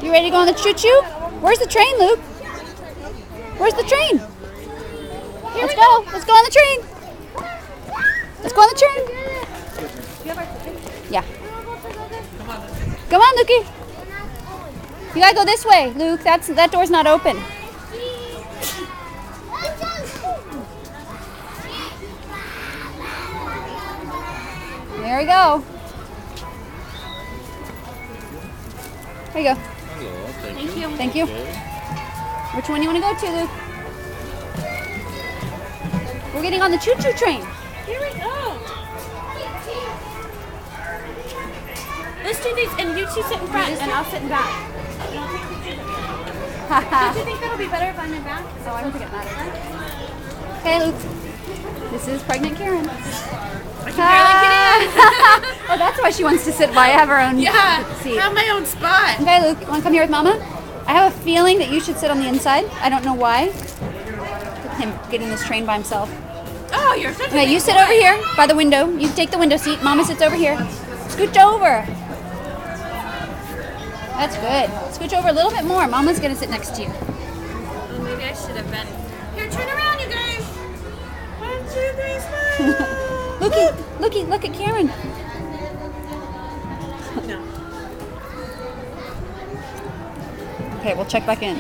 You ready to go on the choo-choo? Where's the train, Luke? Where's the train? Let's go. Let's go on the train. Let's go on the train. Yeah. Come on, Lukey. You gotta go this way, Luke. That door's not open. There we go. There you go. Hello, Thank you. Thank you. Which one do you want to go to, Luke? We're getting on the choo-choo train. Here we go. Let's do these, and you two sit in front, and I'll sit in back. And I'll take pictures of you. Don't you think that'll be better if I'm in back? Oh, I don't think it matters. Okay, Luke. This is pregnant Karen. I can barely get in. Oh, that's why she wants to sit by. I have her own seat. I have my own spot. Okay, Luke, you want to come here with Mama? I have a feeling that you should sit on the inside. I don't know why. Look at him getting this train by himself. Oh, you're such a Okay, big you sit boy. over here by the window. You take the window seat. Mama sits over here. Scooch over. That's good. Scooch over a little bit more. Mama's going to sit next to you. Oh, maybe I should have been. Here, turn around, you guys. 1, 2, 3, smile. Looky, look at Karen. No. Okay, we'll check back in.